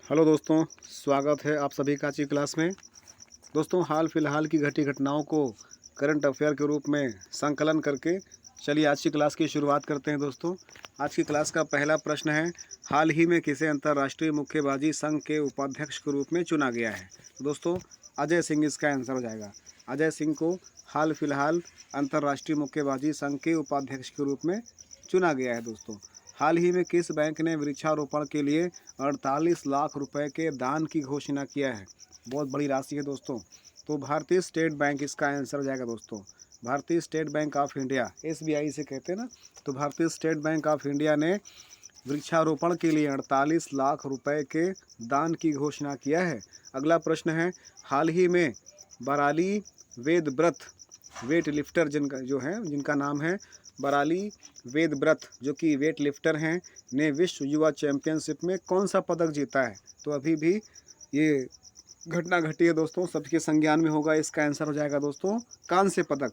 Hello दोस्तों, स्वागत है आप सभी का आज की क्लास में। दोस्तों, हाल फिलहाल की घटी घटनाओं को करंट अफेयर के रूप में संकलन करके चलिए आज की क्लास की शुरुआत करते हैं। दोस्तों, आज की क्लास का पहला प्रश्न है, हाल ही में किसे अंतर्राष्ट्रीय मुक्केबाजी संघ के उपाध्यक्ष के रूप में चुना गया है? दोस्तों, अजय सिंह इसका आंसर हो जाएगा। अजय सिंह को हाल फिलहाल अंतर्राष्ट्रीय मुक्केबाजी संघ के उपाध्यक्ष के रूप में चुना गया है। दोस्तों, हाल ही में किस बैंक ने वृक्षारोपण के लिए 48 लाख रुपए के दान की घोषणा किया है? बहुत बड़ी राशि है दोस्तों। तो भारतीय स्टेट बैंक इसका आंसर हो जाएगा। दोस्तों, भारतीय state bank of India, SBI से कहते हैं ना, तो भारतीय स्टेट बैंक ऑफ इंडिया ने वृक्षारोपण के लिए 48 लाख रुपए के दान की घोषणा किया है। अगला प्रश्न है, हाल ही में बराली वेदव्रत वेट लिफ्टर जिनका नाम है बराली वेदव्रत, जो कि वेट लिफ्टर हैं, ने विश्व युवा चैंपियनशिप में कौन सा पदक जीता है? तो अभी भी ये घटना घटी है दोस्तों, सबके संज्ञान में होगा। इसका आंसर हो जाएगा दोस्तों कांस्य पदक।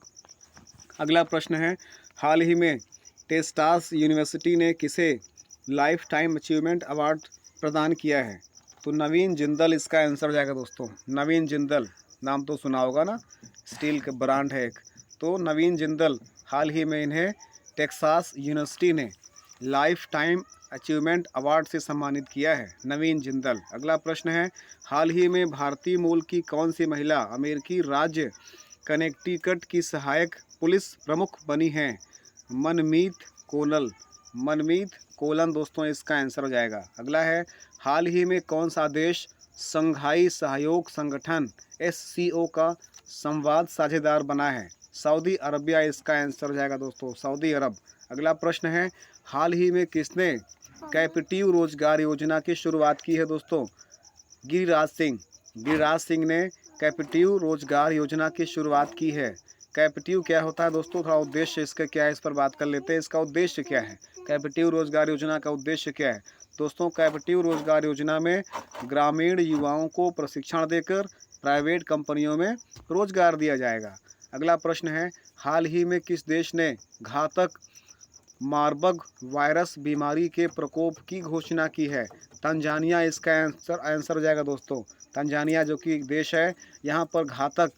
अगला प्रश्न है, हाल ही में टेक्सास यूनिवर्सिटी ने किसे लाइफ टाइम अचीवमेंट अवार्ड प्रदान किया है? तो नवीन जिंदल इसका आंसर हो जाएगा। दोस्तों, नवीन जिंदल नाम तो सुना होगा ना, स्टील का ब्रांड है एक। तो नवीन जिंदल, हाल ही में इन्हें टेक्सास यूनिवर्सिटी ने लाइफ टाइम अचीवमेंट अवार्ड से सम्मानित किया है, नवीन जिंदल। अगला प्रश्न है, हाल ही में भारतीय मूल की कौन सी महिला अमेरिकी राज्य कनेक्टिकट की सहायक पुलिस प्रमुख बनी है? मनमीत कोलल, मनमीत कोलन दोस्तों इसका आंसर हो जाएगा। अगला है, हाल ही में कौन सा देश संघाई सहयोग संगठन SCO का संवाद साझेदार बना है? सऊदी अरबिया इसका आंसर हो जाएगा दोस्तों, सऊदी अरब। अगला प्रश्न है, हाल ही में किसने कैपिटिव रोजगार योजना की शुरुआत की है? दोस्तों, गिरिराज सिंह, गिरिराज सिंह ने कैपिटिव रोजगार योजना की शुरुआत की है। कैपिटिव क्या होता है दोस्तों, थोड़ा उद्देश्य इसका क्या है, इस पर बात कर लेते हैं। इसका उद्देश्य क्या है? कैपिटिव रोजगार योजना का उद्देश्य क्या है? दोस्तों, कैपिटिव रोजगार योजना में ग्रामीण युवाओं को प्रशिक्षण देकर प्राइवेट कंपनियों में रोजगार दिया जाएगा। अगला प्रश्न है, हाल ही में किस देश ने घातक मार्बर्ग वायरस बीमारी के प्रकोप की घोषणा की है? तंजानिया इसका आंसर हो जाएगा दोस्तों। तंजानिया जो कि एक देश है, यहाँ पर घातक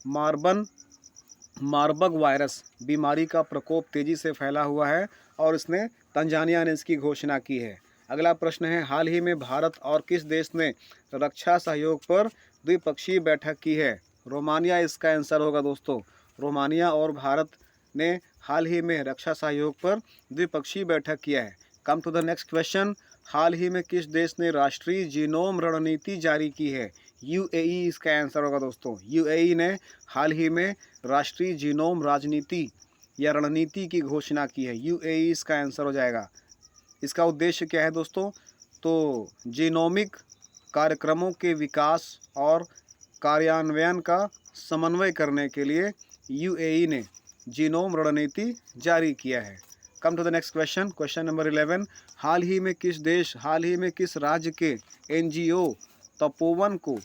मार्बर्ग वायरस बीमारी का प्रकोप तेजी से फैला हुआ है और इसने तंजानिया ने इसकी घोषणा की है। अगला प्रश्न है, हाल ही में भारत और किस देश ने रक्षा सहयोग पर द्विपक्षीय बैठक की है? रोमानिया इसका आंसर होगा दोस्तों। रोमानिया और भारत ने हाल ही में रक्षा सहयोग पर द्विपक्षीय बैठक किया है। Come to the next question, हाल ही में किस देश ने राष्ट्रीय जीनोम रणनीति जारी की है? UAE इसका आंसर होगा दोस्तों। UAE ने हाल ही में राष्ट्रीय जीनोम राजनीति या रणनीति की घोषणा की है। UAE इसका आंसर हो जाएगा। इसका उद्देश्य क्या है दोस्तों? तो जीनोमिक कार्यक्रमों के विकास और कार्यान्वयन का समन्वय करने के लिए UAE ने जीनोम रणनीति जारी किया है। Come to the next question, question number 11, हाल ही में किस राज्य के NGO तपोवन को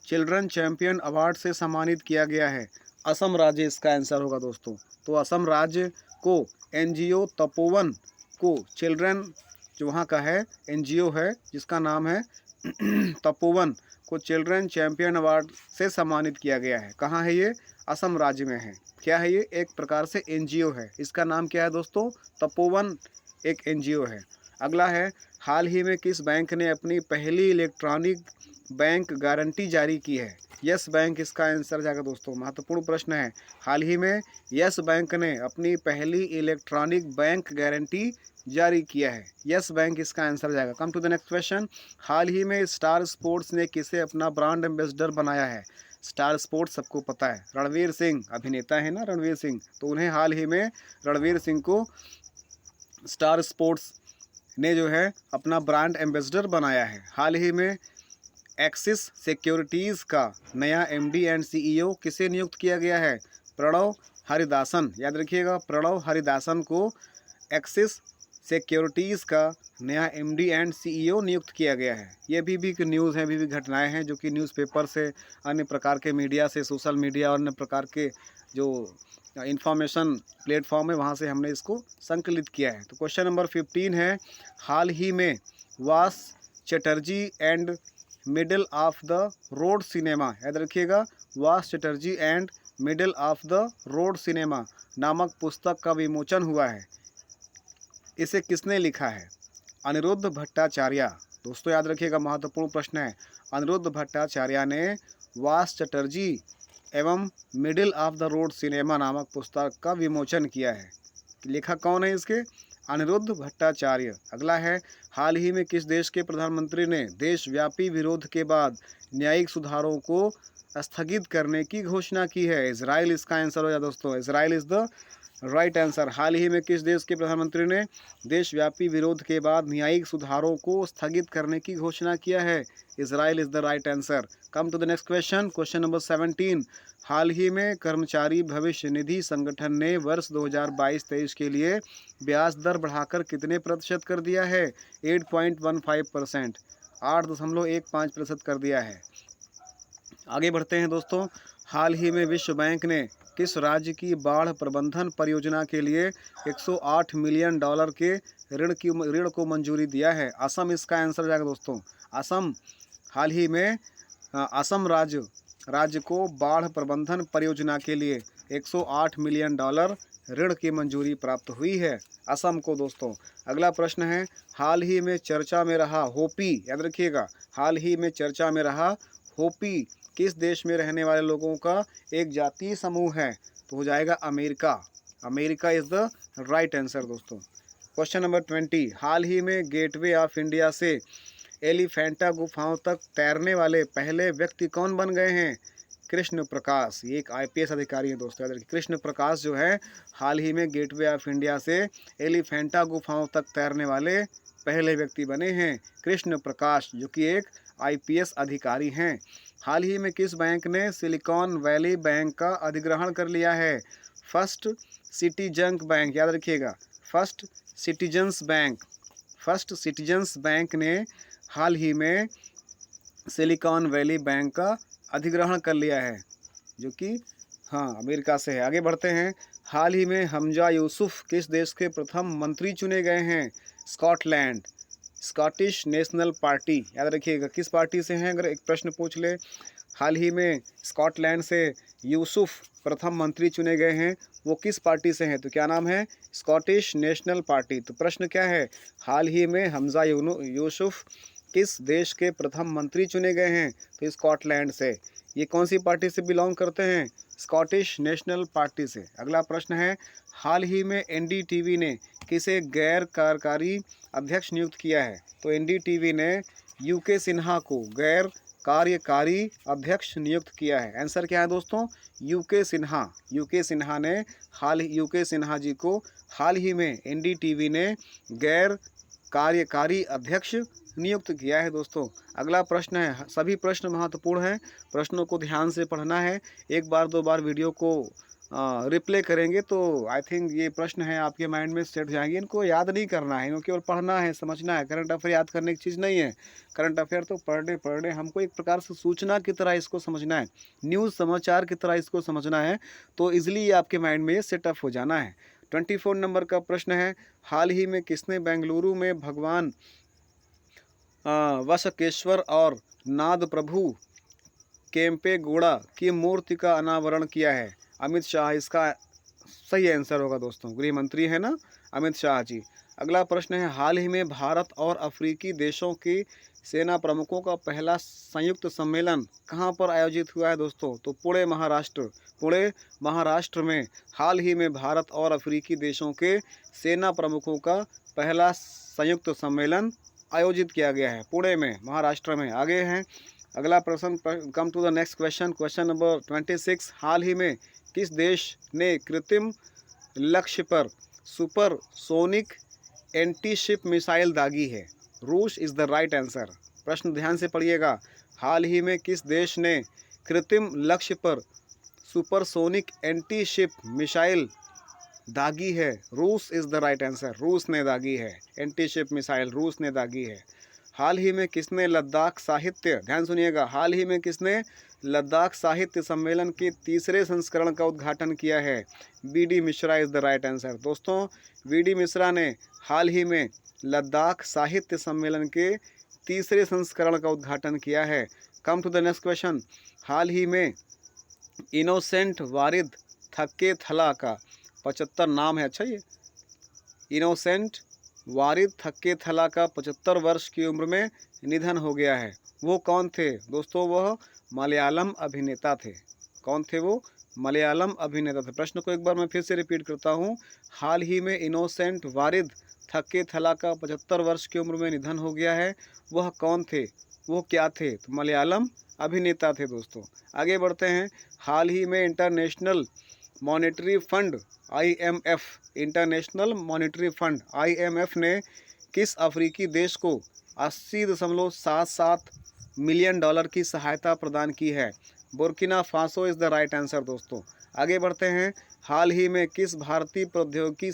चिल्ड्रन चैंपियन अवार्ड से सम्मानित किया गया है? असम राज्य इसका आंसर होगा दोस्तों। तो असम राज्य को NGO तपोवन को चिल्ड्रन, जो वहाँ का है NGO है जिसका नाम है तपोवन, को चिल्ड्रन चैंपियन अवार्ड से सम्मानित किया गया है। कहाँ है ये? असम राज्य में है। क्या है ये? एक प्रकार से NGO है। इसका नाम क्या है दोस्तों? तपोवन एक NGO है। अगला है, हाल ही में किस बैंक ने अपनी पहली इलेक्ट्रॉनिक बैंक गारंटी जारी की है? यस बैंक इसका आंसर जाएगा दोस्तों। महत्वपूर्ण प्रश्न है, हाल ही में यस बैंक ने अपनी पहली इलेक्ट्रॉनिक बैंक गारंटी जारी किया है। यस बैंक इसका आंसर जाएगा। Come to the next question, हाल ही में स्टार स्पोर्ट्स ने किसे अपना ब्रांड एम्बेसडर बनाया है? स्टार स्पोर्ट्स सबको पता है, रणवीर सिंह अभिनेता है ना, रणवीर सिंह, तो उन्हें हाल ही में रणवीर सिंह को स्टार स्पोर्ट्स ने जो है अपना ब्रांड एम्बेसडर बनाया है। हाल ही में एक्सिस सिक्योरिटीज़ का नया MD एंड CEO किसे नियुक्त किया गया है? प्रणव हरिदासन, याद रखिएगा, प्रणव हरिदासन को एक्सिस सिक्योरिटीज़ का नया MD एंड CEO नियुक्त किया गया है। ये भी एक न्यूज़ है, अभी भी घटनाएं हैं जो कि न्यूज़पेपर से, अन्य प्रकार के मीडिया से, सोशल मीडिया और अन्य प्रकार के जो इंफॉर्मेशन प्लेटफॉर्म है वहाँ से हमने इसको संकलित किया है। तो क्वेश्चन नंबर 15 है, हाल ही में वास Chatterjee and middle of the road cinema, याद रखिएगा, वास Chatterjee and middle of the road cinema नामक पुस्तक का विमोचन हुआ है। इसे किसने लिखा है? अनिरुद्ध भट्टाचार्य। दोस्तों याद रखिएगा, महत्वपूर्ण प्रश्न है। अनिरुद्ध भट्टाचार्य ने वास चटर्जी एवं middle of the road cinema नामक पुस्तक का विमोचन किया है। लेखक कौन है इसके? अनिरुद्ध भट्टाचार्य। अगला है, हाल ही में किस देश के प्रधानमंत्री ने देशव्यापी विरोध के बाद न्यायिक सुधारों को स्थगित करने की घोषणा की है? इजराइल इसका आंसर हो जाए दोस्तों। Israel is the right answer. हाल ही में किस देश के प्रधानमंत्री ने देशव्यापी विरोध के बाद न्यायिक सुधारों को स्थगित करने की घोषणा किया है? Israel is the right answer. Come to the next question, question number 17। हाल ही में कर्मचारी भविष्य निधि संगठन ने वर्ष 2022-23 के लिए ब्याज दर बढ़ाकर कितने प्रतिशत कर दिया है? 8.15%, 8.15% कर दिया है। आगे बढ़ते हैं दोस्तों। हाल ही में विश्व बैंक ने किस राज्य की बाढ़ प्रबंधन परियोजना के लिए 108 मिलियन डॉलर के ऋण को मंजूरी दिया है? असम इसका आंसर जाएगा दोस्तों। असम, हाल ही में असम राज्य को बाढ़ प्रबंधन परियोजना के लिए 108 मिलियन डॉलर ऋण की मंजूरी प्राप्त हुई है असम को दोस्तों। अगला प्रश्न है, हाल ही में चर्चा में रहा होपी, याद रखिएगा, हाल ही में चर्चा में रहा होपी किस देश में रहने वाले लोगों का एक जातीय समूह है? तो हो जाएगा America. America is the right answer दोस्तों। Question number 20। हाल ही में गेटवे ऑफ इंडिया से एलिफेंटा गुफाओं तक तैरने वाले पहले व्यक्ति कौन बन गए हैं? कृष्ण प्रकाश। ये एक IPS अधिकारी है दोस्तों। कृष्ण प्रकाश जो है हाल ही में गेटवे ऑफ इंडिया से एलिफेंटा गुफाओं तक तैरने वाले पहले व्यक्ति बने हैं, कृष्ण प्रकाश, जो कि एक IPS अधिकारी हैं। हाल ही में किस बैंक ने सिलिकॉन वैली बैंक का अधिग्रहण कर लिया है? फर्स्ट सिटीजन बैंक, याद रखिएगा, फर्स्ट सिटीजन्स बैंक ने हाल ही में सिलिकॉन वैली बैंक का अधिग्रहण कर लिया है, जो कि अमेरिका से है। आगे बढ़ते हैं। हाल ही में हमजा यूसुफ किस देश के प्रथम मंत्री चुने गए हैं? स्कॉटलैंड, स्कॉटिश नेशनल पार्टी, याद रखिएगा, किस पार्टी से हैं? अगर एक प्रश्न पूछ ले, हाल ही में स्कॉटलैंड से यूसुफ प्रथम मंत्री चुने गए हैं, वो किस पार्टी से हैं? तो क्या नाम है? Scottish national party. तो प्रश्न क्या है? हाल ही में हमजा यूसुफ किस देश के प्रथम मंत्री चुने गए हैं? तो स्कॉटलैंड से। ये कौन सी पार्टी से बिलोंग करते हैं? स्कॉटिश नेशनल पार्टी से। अगला प्रश्न है, हाल ही में NDTV ने किसे गैर कार्यकारी अध्यक्ष नियुक्त किया है? तो NDTV ने UK सिन्हा को गैर कार्यकारी अध्यक्ष नियुक्त किया है। आंसर क्या है दोस्तों? UK सिन्हा। UK सिन्हा जी को हाल ही में NDTV ने गैर कार्यकारी अध्यक्ष नियुक्त किया है दोस्तों। अगला प्रश्न है, सभी प्रश्न महत्वपूर्ण हैं, प्रश्नों को ध्यान से पढ़ना है। एक बार दो बार वीडियो को रिप्ले करेंगे तो आई थिंक ये प्रश्न है आपके माइंड में सेट जाएंगे। इनको याद नहीं करना है, इनको केवल पढ़ना है, समझना है। करंट अफेयर याद करने की चीज़ नहीं है। करंट अफेयर तो पर डे हमको एक प्रकार से सूचना की तरह इसको समझना है, न्यूज़ समाचार की तरह इसको समझना है, तो ईजिली आपके माइंड में ये सेटअप हो जाना है। 24 नंबर का प्रश्न है, हाल ही में किसने बेंगलुरु में भगवान वसकेश्वर और नाद प्रभु केम्पेगौड़ा की मूर्ति का अनावरण किया है? अमित शाह इसका सही आंसर होगा दोस्तों। गृह मंत्री है ना अमित शाह जी। अगला प्रश्न है, हाल ही में भारत और अफ्रीकी देशों की सेना प्रमुखों का पहला संयुक्त सम्मेलन कहां पर आयोजित हुआ है दोस्तों? तो पुणे महाराष्ट्र में हाल ही में भारत और अफ्रीकी देशों के सेना प्रमुखों का पहला संयुक्त सम्मेलन आयोजित किया गया है, पुणे में, महाराष्ट्र में। आगे हैं, अगला प्रश्न, come to the next question, question number 26। हाल ही में किस देश ने कृत्रिम लक्ष्य पर सुपरसोनिक एंटी शिप मिसाइल दागी है? रूस इज़ द राइट आंसर। प्रश्न ध्यान से पढ़िएगा, हाल ही में किस देश ने कृत्रिम लक्ष्य पर सुपरसोनिक एंटी शिप मिसाइल दागी है? रूस इज़ द राइट आंसर। रूस ने दागी है एंटी शिप मिसाइल, रूस ने दागी है। हाल ही में किसने लद्दाख साहित्य, ध्यान सुनिएगा, हाल ही में किसने लद्दाख साहित्य सम्मेलन के तीसरे संस्करण का उद्घाटन किया है? BD Mishra is the right answer. दोस्तों BD मिश्रा ने हाल ही में लद्दाख साहित्य सम्मेलन के तीसरे संस्करण का उद्घाटन किया है? Come to the next question. हाल ही में इनोसेंट वारिद थक्के थला का 75 नाम है। अच्छा, ये इनोसेंट वारिद थक्के थला का 75 वर्ष की उम्र में निधन हो गया है। वो कौन थे दोस्तों? वह मलयालम अभिनेता थे। कौन थे वो? मलयालम अभिनेता थे। प्रश्न को एक बार मैं फिर से रिपीट करता हूँ। हाल ही में इनोसेंट वारिद थक्के थला का 75 वर्ष की उम्र में निधन हो गया है। वह कौन थे? वो क्या थे? तो मलयालम अभिनेता थे दोस्तों। आगे बढ़ते हैं। हाल ही में international monetary fund IMF, international monetary fund IMF ने किस अफ्रीकी देश को 80.77 मिलियन डॉलर की सहायता प्रदान की है? Burkina Faso is the right answer दोस्तों। आगे बढ़ते हैं। हाल ही में किस भारतीय प्रौद्योगिकी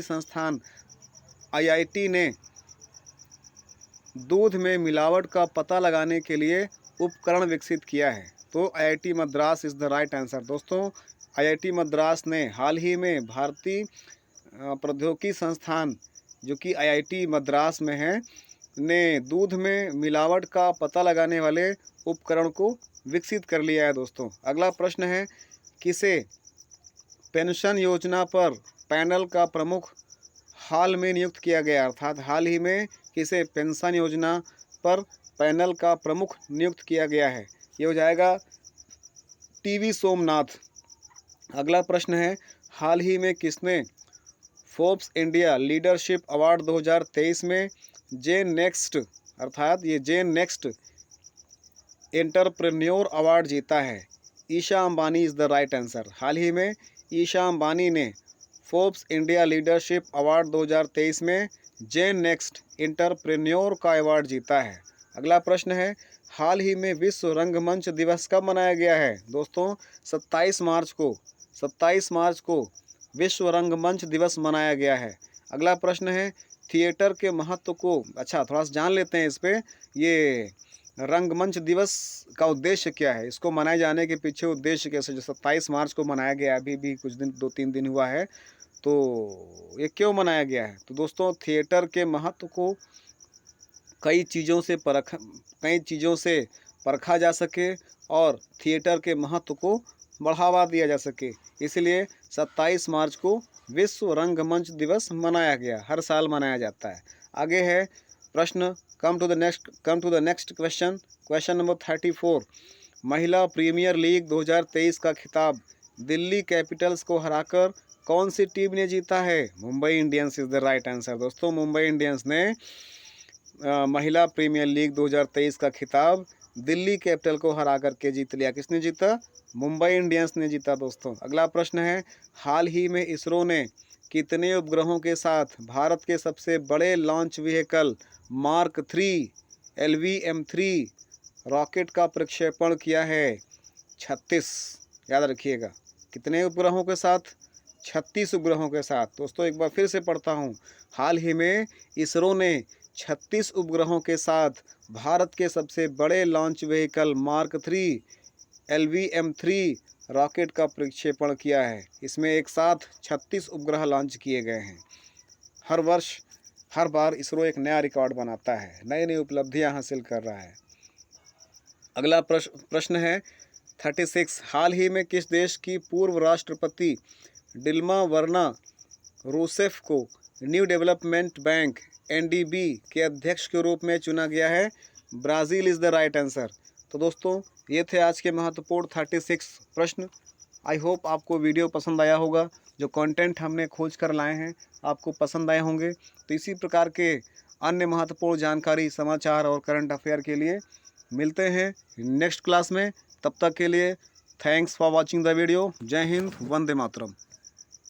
संस्थान IIT ने दूध में मिलावट का पता लगाने के लिए उपकरण विकसित किया है? तो IIT Madras is the right answer दोस्तों। IIT मद्रास ने हाल ही में भारतीय प्रौद्योगिकी संस्थान जो कि IIT मद्रास में है ने दूध में मिलावट का पता लगाने वाले उपकरण को विकसित कर लिया है दोस्तों। अगला प्रश्न है, किसे पेंशन योजना पर पैनल का प्रमुख हाल में नियुक्त किया गया? अर्थात हाल ही में किसे पेंशन योजना पर पैनल का प्रमुख नियुक्त किया गया है? ये हो जाएगा TV सोमनाथ। अगला प्रश्न है, हाल ही में किसने फोर्ब्स इंडिया लीडरशिप अवार्ड 2023 में जेन नेक्स्ट एंटरप्रेन्योर अवार्ड जीता है? Isha Ambani is the right answer. हाल ही में ईशा अंबानी ने फोर्ब्स इंडिया लीडरशिप अवार्ड 2023 में जेन नेक्स्ट एंटरप्रेन्योर का अवार्ड जीता है। अगला प्रश्न है, हाल ही में विश्व रंगमंच दिवस कब मनाया गया है? दोस्तों 27 मार्च को विश्व रंगमंच दिवस मनाया गया है। अगला प्रश्न है, थिएटर के महत्व को थोड़ा सा जान लेते हैं इस पे। ये रंगमंच दिवस का उद्देश्य क्या है? इसको मनाए जाने के पीछे उद्देश्य कैसे, जो 27 मार्च को मनाया गया, अभी भी कुछ दिन 2-3 दिन हुआ है, तो ये क्यों मनाया गया है? तो दोस्तों थिएटर के महत्व को कई चीज़ों से परखा जा सके और थिएटर के महत्व को बढ़ावा दिया जा सके, इसलिए 27 मार्च को विश्व रंगमंच दिवस मनाया गया। हर साल मनाया जाता है। आगे है प्रश्न, come to the next question number 34। महिला प्रीमियर लीग 2023 का खिताब दिल्ली कैपिटल्स को हराकर कौन सी टीम ने जीता है? Mumbai Indians is the right answer दोस्तों। मुंबई इंडियंस ने महिला प्रीमियर लीग 2023 का खिताब दिल्ली कैपिटल को हरा करके जीत लिया। किसने जीता? मुंबई इंडियंस ने जीता दोस्तों। अगला प्रश्न है, हाल ही में इसरो ने कितने उपग्रहों के साथ भारत के सबसे बड़े launch vehicle mark 3 LVM-3 rocket का प्रक्षेपण किया है? 36। याद रखिएगा, कितने उपग्रहों के साथ? 36 उपग्रहों के साथ। दोस्तों एक बार फिर से पढ़ता हूँ। हाल ही में इसरो ने 36 उपग्रहों के साथ भारत के सबसे बड़े launch vehicle mark 3 LVM-3 rocket का प्रक्षेपण किया है। इसमें एक साथ 36 उपग्रह लॉन्च किए गए हैं। हर बार इसरो एक नया रिकॉर्ड बनाता है, नई नई उपलब्धियां हासिल कर रहा है। अगला प्रश्न है 36। हाल ही में किस देश की पूर्व राष्ट्रपति डिल्मा वर्ना रूसेफ को न्यू डेवलपमेंट बैंक NDB के अध्यक्ष के रूप में चुना गया है? Brazil is the right answer. तो दोस्तों ये थे आज के महत्वपूर्ण 36 प्रश्न। आई होप आपको वीडियो पसंद आया होगा। जो कंटेंट हमने खोज कर लाए हैं आपको पसंद आए होंगे। तो इसी प्रकार के अन्य महत्वपूर्ण जानकारी, समाचार और करंट अफेयर के लिए मिलते हैं नेक्स्ट क्लास में। तब तक के लिए thanks for watching the video. जय हिंद, वंदे मातरम।